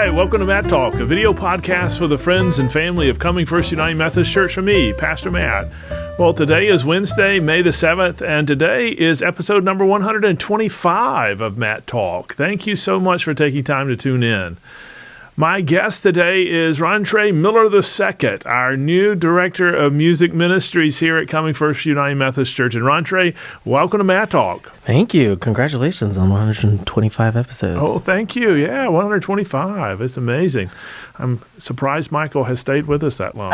Hi, welcome to Matt Talk, a video podcast for the friends and family of Coming First United Methodist Church from me, Pastor Matt. Well, today is Wednesday, May the 7th, and today is episode number 125 of Matt Talk. Thank you so much for taking time to tune in. My guest today is Rontray Miller II, our new Director of Music Ministries here at Coming First United Methodist Church. And Rontray, welcome to Matt Talk. Thank you. Congratulations on 125 episodes. Oh, thank you. Yeah, 125. It's amazing. I'm surprised Michael has stayed with us that long.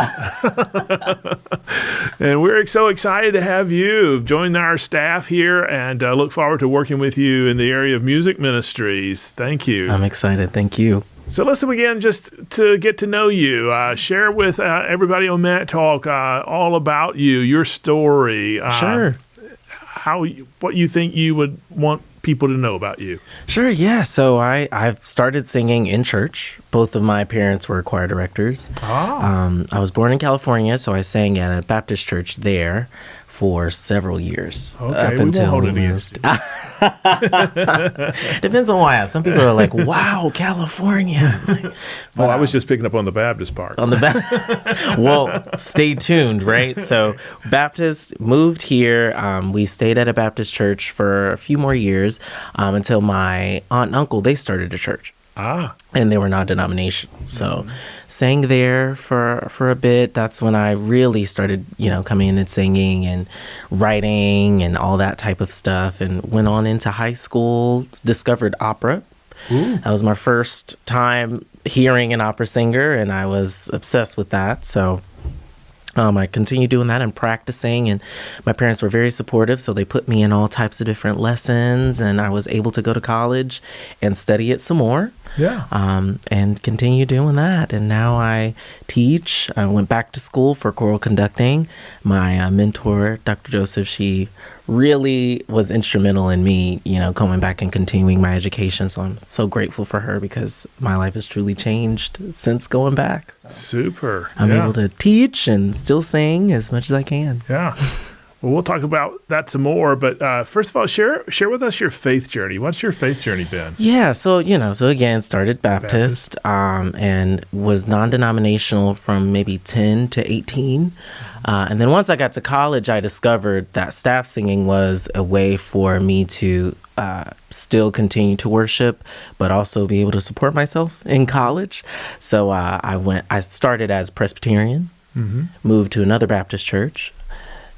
And we're so excited to have you join our staff here and look forward to working with you in the area of music ministries. Thank you. I'm excited. Thank you. So let's begin just to get to know you. Share with everybody on Matt Talk all about you, your story. Sure. What you think you would want people to know about you. Sure, yeah. So I've started singing in church. Both of my parents were choir directors. I was born in California, so I sang at a Baptist church there for several years. Okay, up until we moved. Depends on why. Some people are like, "Wow, California." Well, I was just picking up on the Baptist part. Well, stay tuned, right? So, Baptist moved here. We stayed at a Baptist church for a few more years until my aunt and uncle, they started a church. And they were non-denominational. So sang there for a bit. That's when I really started, coming in and singing and writing and all that type of stuff, and went on into high school, discovered opera. Ooh. That was my first time hearing an opera singer, and I was obsessed with that. So I continued doing that and practicing, and my parents were very supportive, so they put me in all types of different lessons, and I was able to go to college and study it some more. Yeah. And continue doing that. And now I teach. I went back to school for choral conducting. My mentor, Dr. Joseph, she really was instrumental in me, coming back and continuing my education. So I'm so grateful for her because my life has truly changed since going back. So super. I'm able to teach and still sing as much as I can. Yeah. Well, we'll talk about that some more. But first of all, share with us your faith journey. What's your faith journey been? Yeah. So, again, started Baptist. And was non-denominational from maybe 10 to 18. And then once I got to college, I discovered that staff singing was a way for me to still continue to worship, but also be able to support myself in college. So I started as Presbyterian, moved to another Baptist church,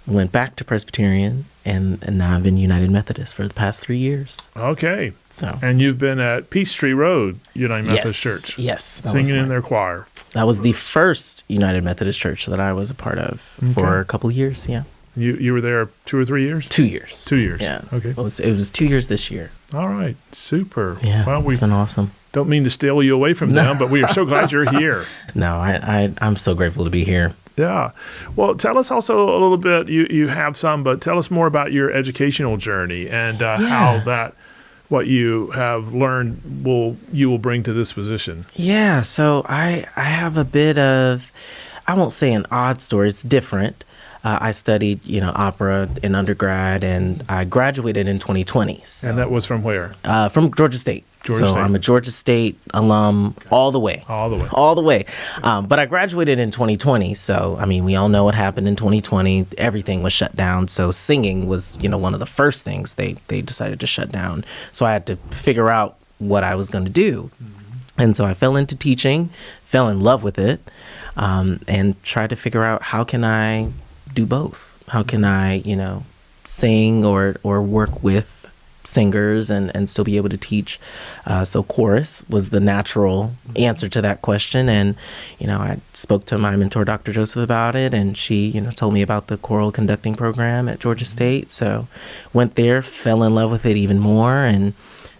went back to Presbyterian, and now I've been United Methodist for the past 3 years. Okay. So, and you've been at Peachtree Road United Methodist Church. Yes. Singing in their choir. That was the first United Methodist church that I was a part of for a couple of years, yeah. You were there 2 or 3 years? 2 years. 2 years. Yeah. Okay. It was 2 years this year. All right. Super. Yeah, well, it's been awesome. Don't mean to steal you away from them, but we are so glad you're here. No, I'm so grateful to be here. Yeah. Well, tell us also a little bit, you have some, but tell us more about your educational journey and how what you have learned you will bring to this position. Yeah. So I have a bit of, I won't say an odd story. It's different. I studied, opera in undergrad, and I graduated in 2020. So, and that was from where? From Georgia State. I'm a Georgia State alum all the way. But I graduated in 2020. So, we all know what happened in 2020. Everything was shut down. So singing was, one of the first things they decided to shut down. So I had to figure out what I was going to do. And so I fell into teaching, fell in love with it, and tried to figure out how can I do both? How can I, sing or work with singers and still be able to teach? So chorus was the natural answer to that question. And, I spoke to my mentor, Dr. Joseph, about it, and she, told me about the choral conducting program at Georgia State. So went there, fell in love with it even more. And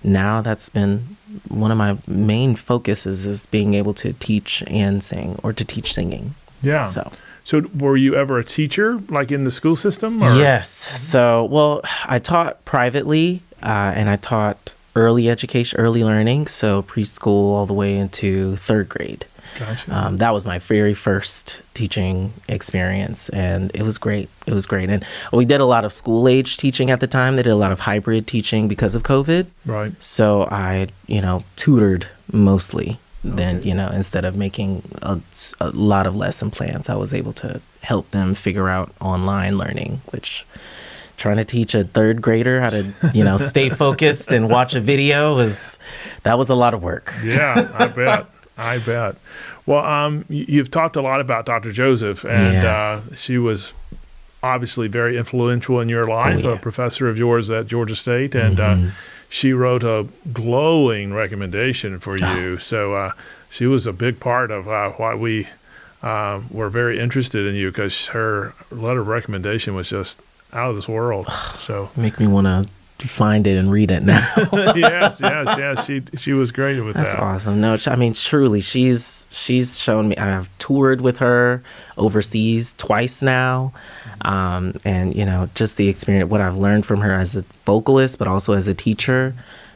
now that's been one of my main focuses, is being able to teach and sing, or to teach singing. Yeah. So were you ever a teacher, like in the school system? Or? Yes. So, I taught privately, and I taught early education, early learning, so preschool all the way into third grade. Gotcha. That was my very first teaching experience, and it was great. And we did a lot of school age teaching at the time. They did a lot of hybrid teaching because of COVID. Right. So I, tutored mostly then, instead of making a lot of lesson plans, I was able to help them figure out online learning, which trying to teach a third grader how to, stay focused and watch a video was a lot of work. Yeah, I bet. Well, you've talked a lot about Dr. Joseph, and she was obviously very influential in your life, a professor of yours at Georgia State, and she wrote a glowing recommendation for you. So she was a big part of why we were very interested in you, because her letter of recommendation was just out of this world. So make me want to find it and read it now. yes. She was great with that. That's awesome. No, I mean, truly, she's shown me. I've toured with her overseas twice now, and just the experience, what I've learned from her as a vocalist, but also as a teacher,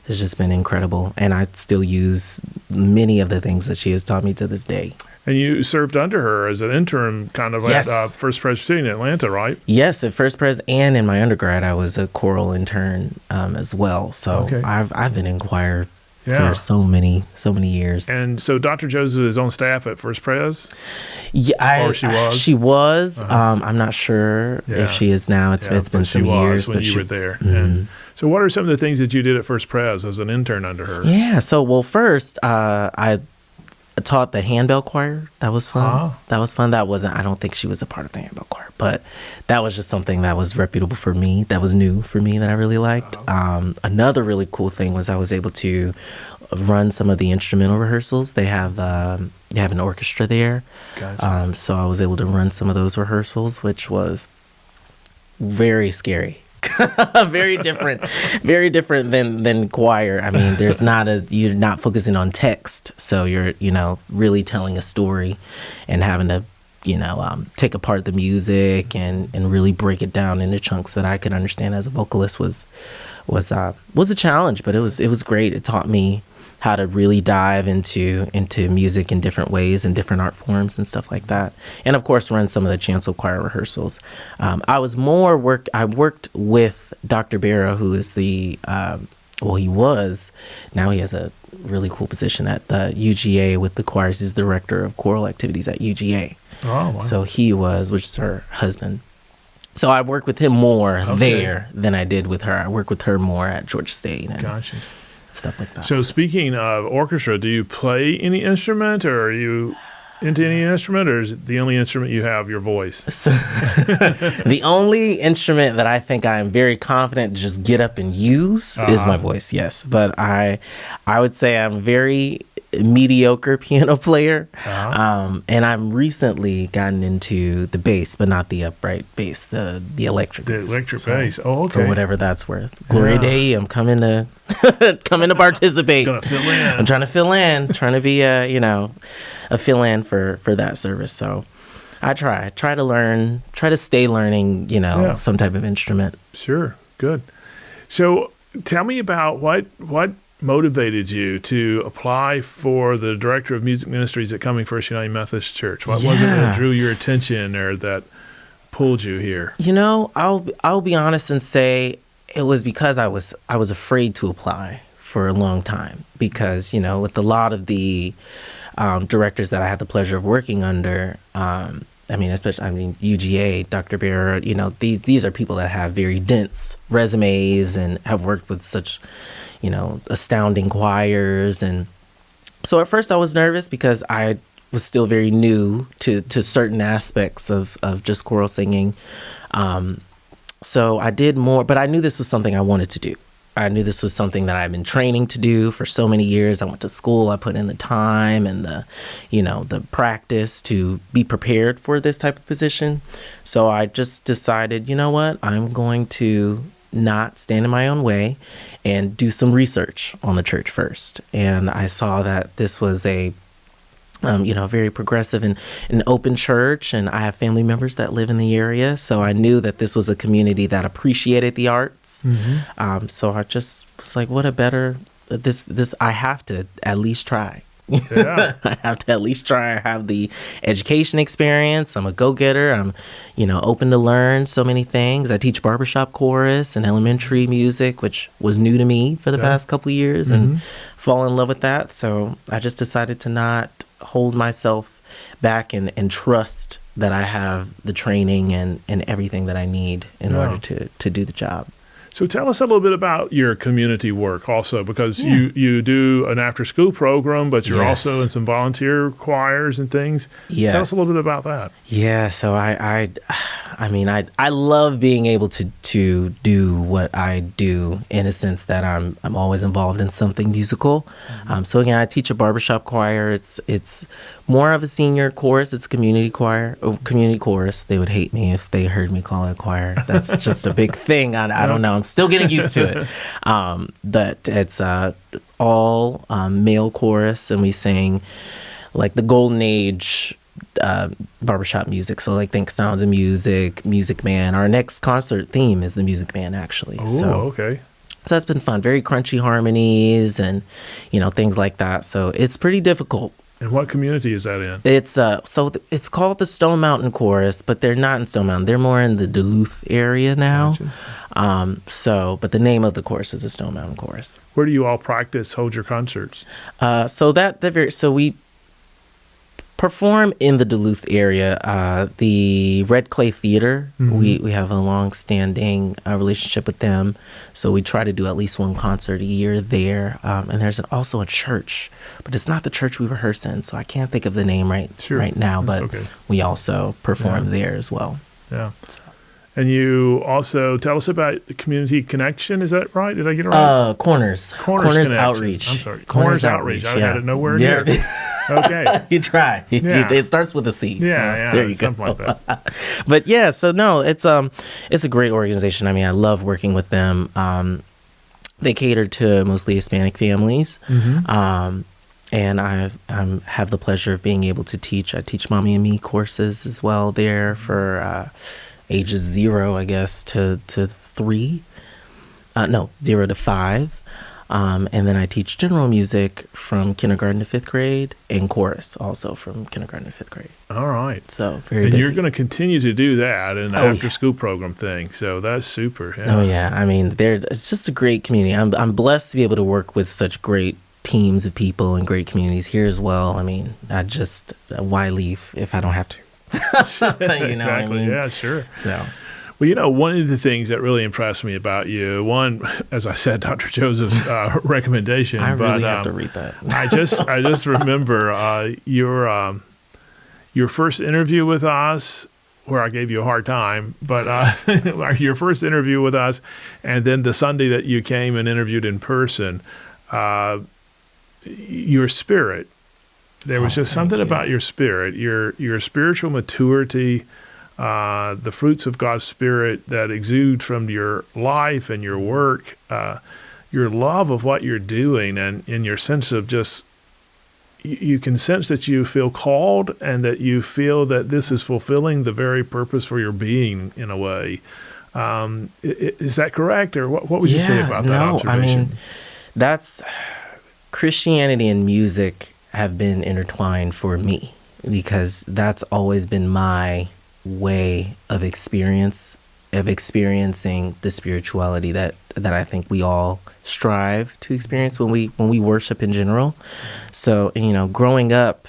has just been incredible. And I still use many of the things that she has taught me to this day. And you served under her as an intern kind of at First Presbyterian in Atlanta, right? Yes, at First Pres, and in my undergrad, I was a choral intern as well. So I've been in choir for so many years. And so Dr. Joseph is on staff at First Pres? Yeah, or she was? She was. I'm not sure if she is now. It's been some years. When you were there. And so what are some of the things that you did at First Pres as an intern under her? Yeah, so first I taught the handbell choir. That was fun. I don't think she was a part of the handbell choir, but that was just something that was reputable for me. That was new for me that I really liked. Another really cool thing was I was able to run some of the instrumental rehearsals. They have an orchestra there. Gotcha. So I was able to run some of those rehearsals, which was very scary. very different than choir. I mean, you're not focusing on text, so you're really telling a story and having to take apart the music and really break it down into chunks that I could understand as a vocalist was a challenge, but it was great. It taught me how to really dive into music in different ways and different art forms and stuff like that. And of course, run some of the chancel choir rehearsals. I worked with Dr. Barrow, who is he was, now he has a really cool position at the UGA with the choirs. He's the director of choral activities at UGA. Oh, wow. So which is her husband. So I worked with him more there than I did with her. I worked with her more at Georgia State. And gotcha. Stuff like that. So speaking of orchestra, do you play any instrument, or are you into any instrument, or is the only instrument you have your voice? So, the only instrument that I think I am very confident to just get up and use is my voice, yes. But I would say I'm very mediocre piano player. And I'm recently gotten into the bass, but not the upright bass, the electric bass. The electric bass. Oh, okay. For whatever that's worth. Gloria Dei, I'm coming to participate. Gonna fill in. I'm trying to fill in, trying to be a fill-in for that service. So I try to stay learning, some type of instrument. Sure. Good. So tell me about what motivated you to apply for the Director of Music Ministries at Coming First United Methodist Church? What was it that drew your attention or that pulled you here? I'll be honest and say it was because I was afraid to apply for a long time, because with a lot of the directors that I had the pleasure of working under, UGA, Dr. Barrow, these are people that have very dense resumes and have worked with such, astounding choirs. And so at first I was nervous because I was still very new to certain aspects of just choral singing. So I did more, but I knew this was something I wanted to do. I knew this was something that I've been training to do for so many years. I went to school. I put in the time and the practice to be prepared for this type of position. So I just decided, you know what? I'm going to not stand in my own way and do some research on the church first. And I saw that this was a very progressive and open church, and I have family members that live in the area, so I knew that this was a community that appreciated the arts. So I just was like, what a better this I have to at least try. Yeah. I have to at least try. I have the education experience. I'm a go-getter. I'm, open to learn so many things. I teach barbershop chorus and elementary music, which was new to me for the past couple of years, and fall in love with that. So I just decided to not hold myself back and trust that I have the training and everything that I need in order to do the job. So tell us a little bit about your community work also, because you do an after-school program, but you're also in some volunteer choirs and things. Yes. Tell us a little bit about that. Yeah, so I love being able to do what I do, in a sense that I'm always involved in something musical. So again, I teach a barbershop choir. It's more of a senior chorus. It's a community chorus. They would hate me if they heard me call it a choir. That's just a big thing. I don't know. I'm still getting used to it. But it's all male chorus, and we sing like the golden age barbershop music. So like think Sounds of Music, Music Man. Our next concert theme is the Music Man, actually. Oh, okay. So that's been fun. Very crunchy harmonies and, things like that. So it's pretty difficult. And what community is that in? It's it's called the Stone Mountain Chorus, but they're not in Stone Mountain. They're more in the Duluth area now. Gotcha. But the name of the chorus is the Stone Mountain Chorus. Where do you all hold your concerts? So we perform in the Duluth area. The Red Clay Theater, we have a long-standing relationship with them, so we try to do at least one concert a year there. And there's also a church, but it's not the church we rehearse in, so I can't think of the name right now. But we also perform there as well. Yeah. And you also tell us about the Community Connection. Is that right? Did I get it right? Corners Outreach. I'm sorry. Corners Outreach. I had it nowhere near. Okay. You try. It starts with a C. Yeah, so there you something go. like that. But yeah, so no, it's a great organization. I mean, I love working with them. They cater to mostly Hispanic families. And I have the pleasure of being able to teach. I teach Mommy and Me courses as well there for ages 0, I guess, to 3. 0 to 5. And then I teach general music from kindergarten to 5th grade, and chorus also from kindergarten to 5th grade. All right. So very busy. You're going to continue to do that in the after-school program thing. So that's super. Yeah. Oh, yeah. I mean, it's just a great community. I'm blessed to be able to work with such great teams of people and great communities here as well. I mean, why leave if I don't have to? Exactly. I mean? Yeah, sure. So. Well, one of the things that really impressed me about you, one, as I said, Dr. Joseph's recommendation. I really have to read that. I just remember your first interview with us, where I gave you a hard time, but your first interview with us, and then the Sunday that you came and interviewed in person, your spirit. There was just something about your spirit, your spiritual maturity, the fruits of God's Spirit that exude from your life and your work, your love of what you're doing, and in your sense of just, you can sense that you feel called and that you feel that this is fulfilling the very purpose for your being in a way. Is that correct? Or what would you say about that observation? I mean, that's Christianity and music have been intertwined for me, because that's always been my way of experiencing the spirituality that I think we all strive to experience when we worship in general. So, growing up,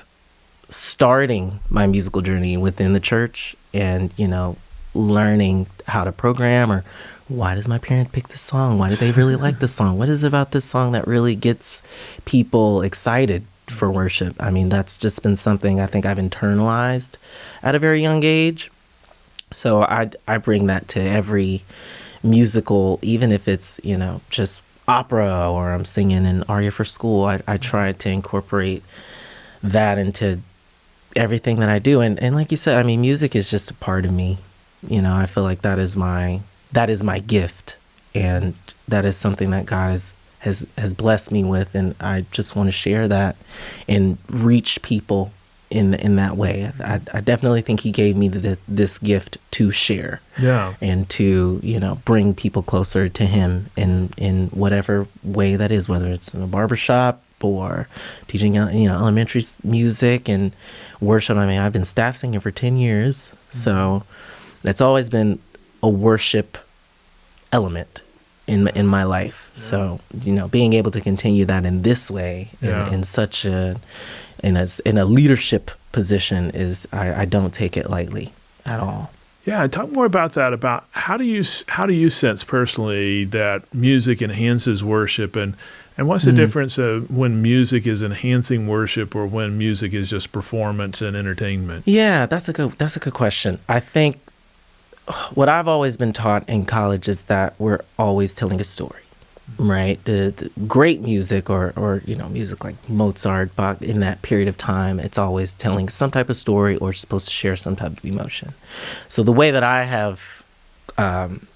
starting my musical journey within the church, and learning how to program, or why does my parent pick this song? Why do they really like this song? What is it about this song that really gets people excited for worship? I mean, that's just been something I think I've internalized at a very young age. So I bring that to every musical, even if it's, just opera, or I'm singing an aria for school. I try to incorporate that into everything that I do. And like you said, I mean, music is just a part of me. I feel like that is my gift, and that is something that God has blessed me with, and I just want to share that and reach people in that way. I definitely think He gave me this gift to share, and to bring people closer to Him in whatever way that is, whether it's in a barbershop or teaching, elementary music and worship. I mean, I've been staff singing for 10 years. So that's always been a worship element in my life. Yeah. So, being able to continue that in this way, in such in a leadership position I don't take it lightly at all. Yeah, talk more about that. About how do you sense personally that music enhances worship, and what's the difference of when music is enhancing worship or when music is just performance and entertainment? Yeah, that's a good question. I think what I've always been taught in college is that we're always telling a story, right? The great music or music like Mozart, Bach, in that period of time, it's always telling some type of story or supposed to share some type of emotion. So the way that I have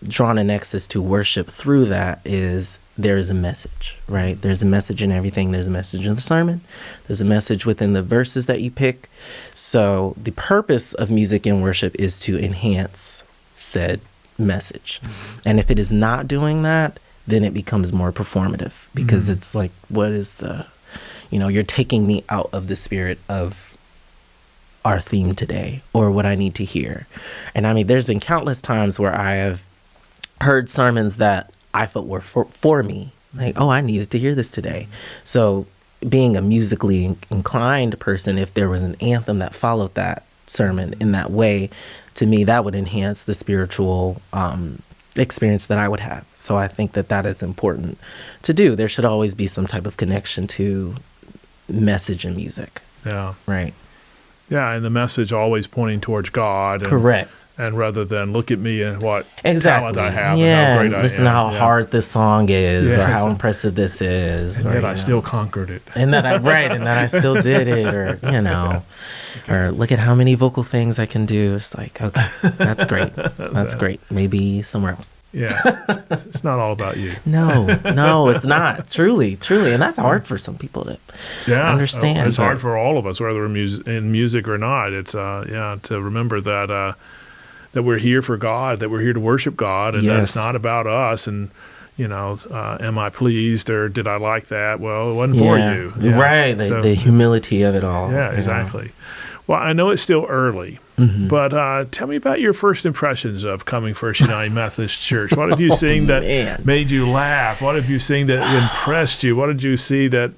drawn a nexus to worship through that is there is a message, right? There's a message in everything. There's a message in the sermon. There's a message within the verses that you pick. So the purpose of music in worship is to enhance said message. And if it is not doing that, then it becomes more performative, because it's like, what is the, you're taking me out of the spirit of our theme today or what I need to hear. And I mean, there's been countless times where I have heard sermons that I felt were for me, like, oh, I needed to hear this today. So being a musically inclined person, if there was an anthem that followed that sermon in that way, to me, that would enhance the spiritual experience that I would have. So I think that is important to do. There should always be some type of connection to message and music. Yeah. Right. Yeah, and the message always pointing towards God. Correct. And rather than look at me and what exactly. talent I have and how great I am. Listen to how hard this song is or how impressive this is. And yet I still conquered it. And that I still did it, or, or look at how many vocal things I can do. It's like, okay, that's great. That's great. Maybe somewhere else. Yeah. It's not all about you. No, it's not. Truly. And that's hard for some people to understand. It's hard for all of us, whether we're in music or not. It's, to remember that we're here for God, that we're here to worship God, and that it's not about us. And, am I pleased or did I like that? Well, it wasn't for you. Yeah. Right. The humility of it all. Yeah, exactly. Well, I know it's still early, but tell me about your first impressions of Coming First United Methodist Church. What have you seen that made you laugh? What have you seen that impressed you? What did you see that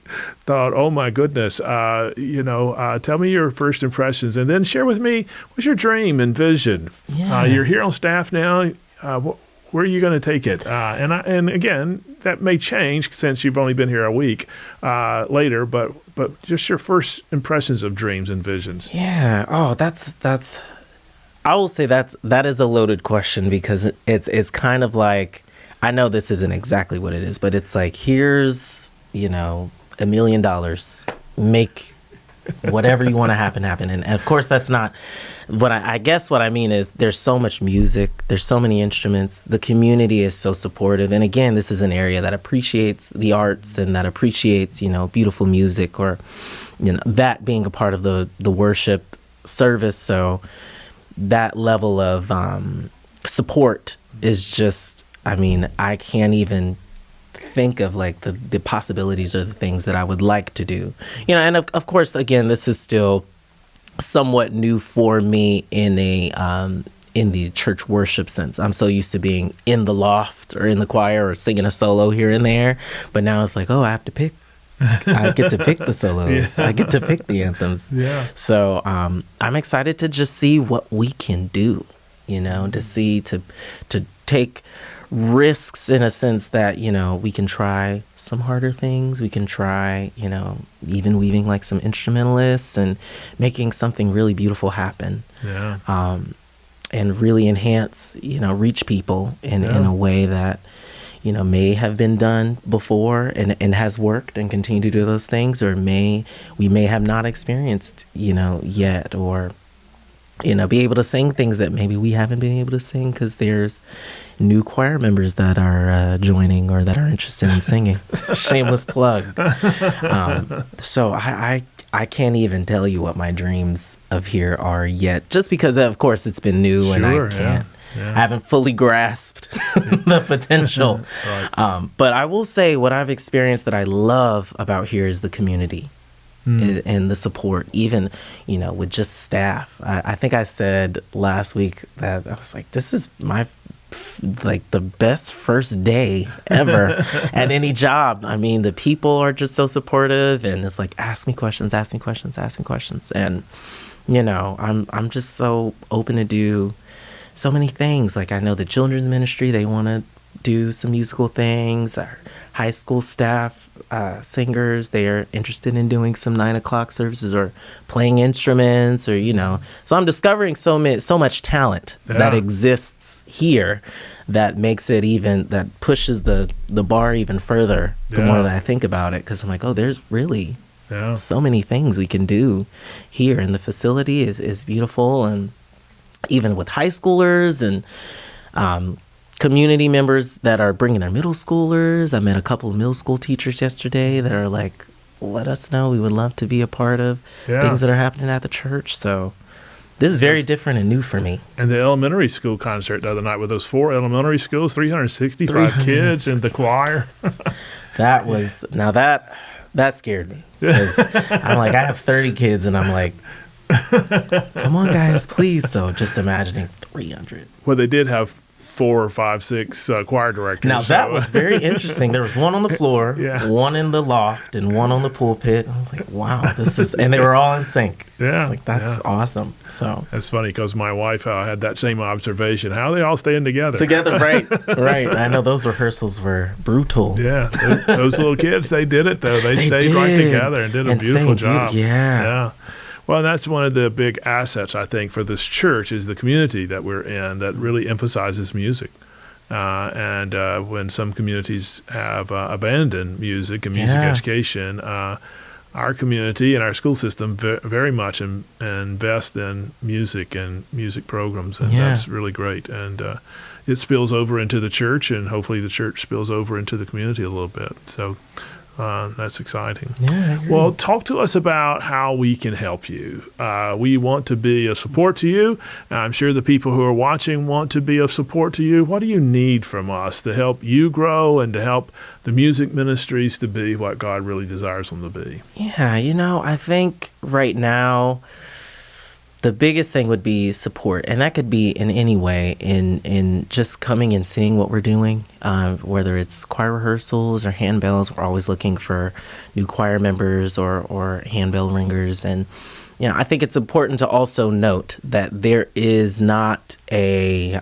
thought, oh my goodness, tell me your first impressions, and then share with me, what's your dream and vision? Yeah. You're here on staff now. Where are you going to take it? And again, that may change since you've only been here a week later, but just your first impressions of dreams and visions. Yeah. Oh, that's. I will say that is a loaded question, because it's kind of like, I know this isn't exactly what it is, but it's like, here's $1 million, make whatever you want to happen. And of course, that's not what I guess what I mean is there's so much music, there's so many instruments, the community is so supportive. And again, this is an area that appreciates the arts and that appreciates, beautiful music, or, that being a part of the worship service. So that level of support is just, I can't even think of like the possibilities or the things that I would like to do, and of course, again, this is still somewhat new for me in the church worship sense. I'm so used to being in the loft or in the choir or singing a solo here and there, but now it's like, oh, I have to pick. I get to pick the solos. I get to pick the anthems. Yeah. So I'm excited to just see what we can do, to see, to take risks in a sense that, we can try some harder things. We can try, even weaving like some instrumentalists and making something really beautiful happen. Yeah. And really enhance, reach people in a way that, may have been done before and has worked and continue to do those things, or we may have not experienced, yet, or, be able to sing things that maybe we haven't been able to sing because there's new choir members that are joining or that are interested in singing. Shameless plug. So I can't even tell you what my dreams of here are yet, just because of course it's been new. Sure, and I can't. I haven't fully grasped the potential. Right. But I will say what I've experienced that I love about here is the community and the support, even, with just staff. I think I said last week that I was like, this is the best first day ever at any job. I mean, the people are just so supportive, and it's like, ask me questions. And, I'm just so open to do so many things. Like, I know the children's ministry, they want to do some musical things. Our high school staff, singers, they are interested in doing some 9 o'clock services or playing instruments, or, so I'm discovering so much talent that exists here that makes it that pushes the bar even further the more that I think about it. 'Cause I'm like, oh, there's really so many things we can do here. And the facility is beautiful. And even with high schoolers and, community members that are bringing their middle schoolers. I met a couple of middle school teachers yesterday that are like, let us know. We would love to be a part of things that are happening at the church. So this is very different and new for me. And the elementary school concert the other night with those 4 elementary schools, 365 kids in the choir. That scared me. 'Cause I'm like, I have 30 kids, and I'm like, come on, guys, please. So just imagining 300. Well, they did have 4 or 5, 6 choir directors. Now, that was very interesting. There was one on the floor, one in the loft, and one on the pulpit. I was like, wow, and they were all in sync. I was like, that's awesome. So that's funny, because my wife had that same observation. How are they all staying together? Right. I know those rehearsals were brutal. Yeah, those little kids, they did it, though. They stayed right together and did a beautiful job. Yeah. Well, that's one of the big assets, I think, for this church is the community that we're in that really emphasizes music. And when some communities have abandoned music and music education, our community and our school system very much invest in music and music programs, and that's really great. And it spills over into the church, and hopefully the church spills over into the community a little bit. So that's exciting. Well, talk to us about how we can help you. We want to be a support to you. I'm sure the people who are watching want to be of support to you. What do you need from us to help you grow and to help the music ministries to be what God really desires them to be? Yeah, I think right now the biggest thing would be support, and that could be in any way, in just coming and seeing what we're doing, whether it's choir rehearsals or handbells. We're always looking for new choir members or handbell ringers. And, I think it's important to also note that there is not a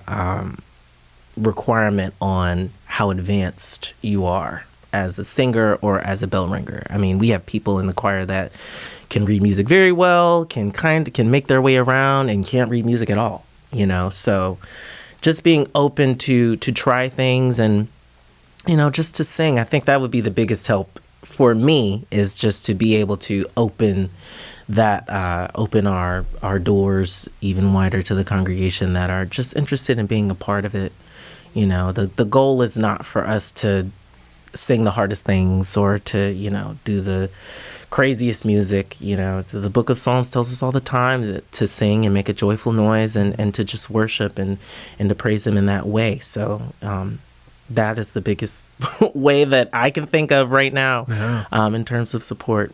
requirement on how advanced you are as a singer or as a bell ringer. I mean, we have people in the choir that can read music very well, can make their way around, and can't read music at all, So just being open to try things and, just to sing. I think that would be the biggest help for me, is just to be able to open our doors even wider to the congregation that are just interested in being a part of it. The goal is not for us to sing the hardest things or to, do the craziest music. The Book of Psalms tells us all the time that to sing and make a joyful noise and to just worship and to praise him in that way. So that is the biggest way that I can think of right now in terms of support.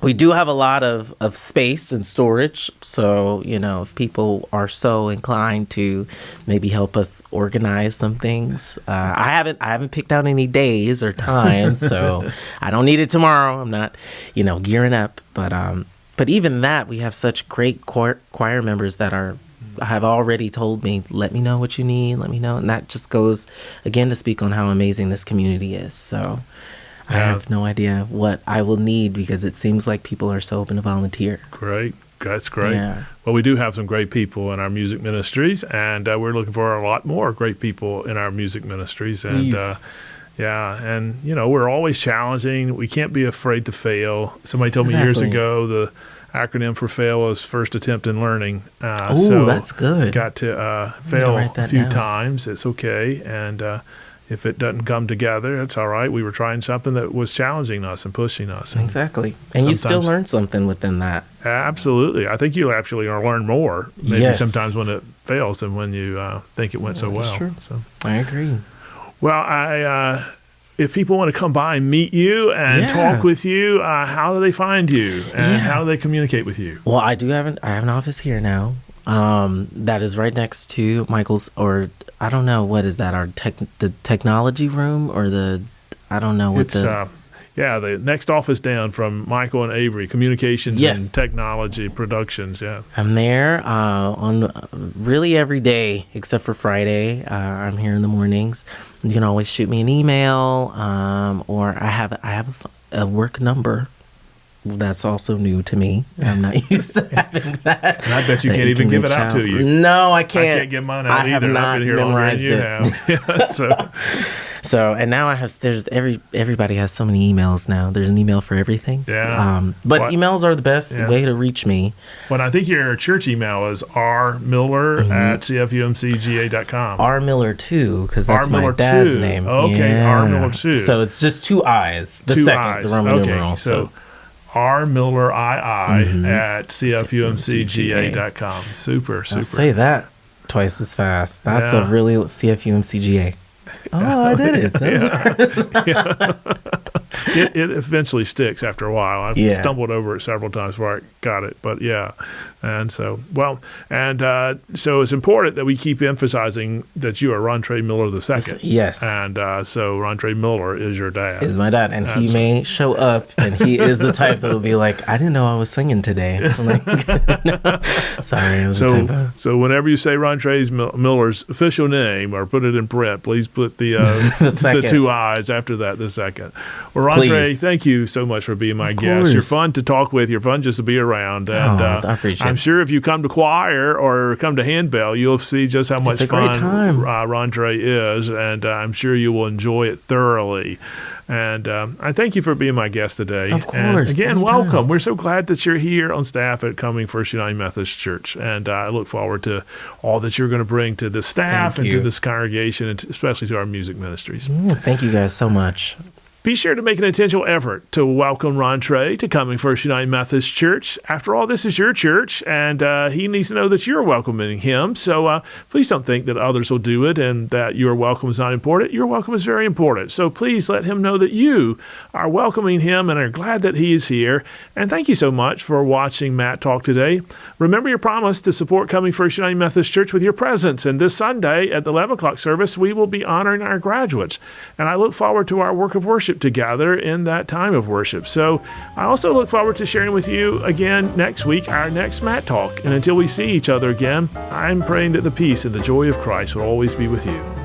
We do have a lot of space and storage. So, if people are so inclined to maybe help us organize some things, I haven't picked out any days or times, so I don't need it tomorrow. I'm not, gearing up. But even that, we have such great choir members that have already told me, let me know what you need, let me know. And that just goes, again, to speak on how amazing this community is. So I have no idea what I will need, because it seems like people are so open to volunteer. Great. That's great. Yeah. Well, we do have some great people in our music ministries, and we're looking for a lot more great people in our music ministries. And we're always challenging. We can't be afraid to fail. Somebody told me years ago the acronym for fail is first attempt in learning. So that's good. Got to fail a few times. It's okay. And if it doesn't come together, it's all right. We were trying something that was challenging us and pushing us. Exactly. And you still learn something within that. Absolutely. I think you'll actually learn more, maybe sometimes when it fails than when you think it went so well. True. So I agree. Well, if people want to come by and meet you and talk with you, how do they find you and how do they communicate with you? Well, I have an office here now. That is right next to Michael's, or I don't know, what is that? The technology room, or I don't know what the next office down from Michael and Avery, Communications and Technology Productions. Yeah, I'm there on really every day except for Friday. I'm here in the mornings. You can always shoot me an email, or I have a work number. That's also new to me. I'm not used to having that. And I bet you can't even give it out to you. No, I can't. I can't give mine out either. Have not I've been here memorized longer than you have. So, and now everybody has so many emails now. There's an email for everything. Yeah. But emails are the best way to reach me. Well, I think your church email is rmiller@cfumcga.com. Miller II, because that's my dad's name. Okay, Miller II. So it's just two I's. The second, the Roman numeral. So rmiller at cfumcga.com. Super. I'll say that twice as fast. That's a really CFUMCGA. Oh, I did it. It eventually sticks after a while. I've stumbled over it several times before I got it, but and so so it's important that we keep emphasizing that you are Rontray Miller II. Yes. And so Rontray Miller is your dad. Is my dad, and he may show up, and he is the type that will be like, I didn't know I was singing today. I'm like, no. Sorry, it was a typo. So whenever you say Rontray Miller's official name or put it in print, please put the the two I's after that, the second. Well, Rontray, thank you so much for being my guest. You're fun to talk with. You're fun just to be around. And I appreciate it. I'm sure if you come to choir or come to handbell, you'll see just how much fun Rontray is, and I'm sure you will enjoy it thoroughly. And I thank you for being my guest today. Of course. And again, welcome. We're so glad that you're here on staff at Coming First United Methodist Church. And I look forward to all that you're going to bring to the staff and to this congregation, and especially to our music ministries. Thank you guys so much. Be sure to make an intentional effort to welcome Rontray to Coming First United Methodist Church. After all, this is your church, and he needs to know that you're welcoming him. So please don't think that others will do it and that your welcome is not important. Your welcome is very important. So please let him know that you are welcoming him and are glad that he is here. And thank you so much for watching Matt Talk today. Remember your promise to support Coming First United Methodist Church with your presence. And this Sunday at the 11 o'clock service, we will be honoring our graduates. And I look forward to our work of worship together in that time of worship. So I also look forward to sharing with you again next week, our next Matt Talk. And until we see each other again, I'm praying that the peace and the joy of Christ will always be with you.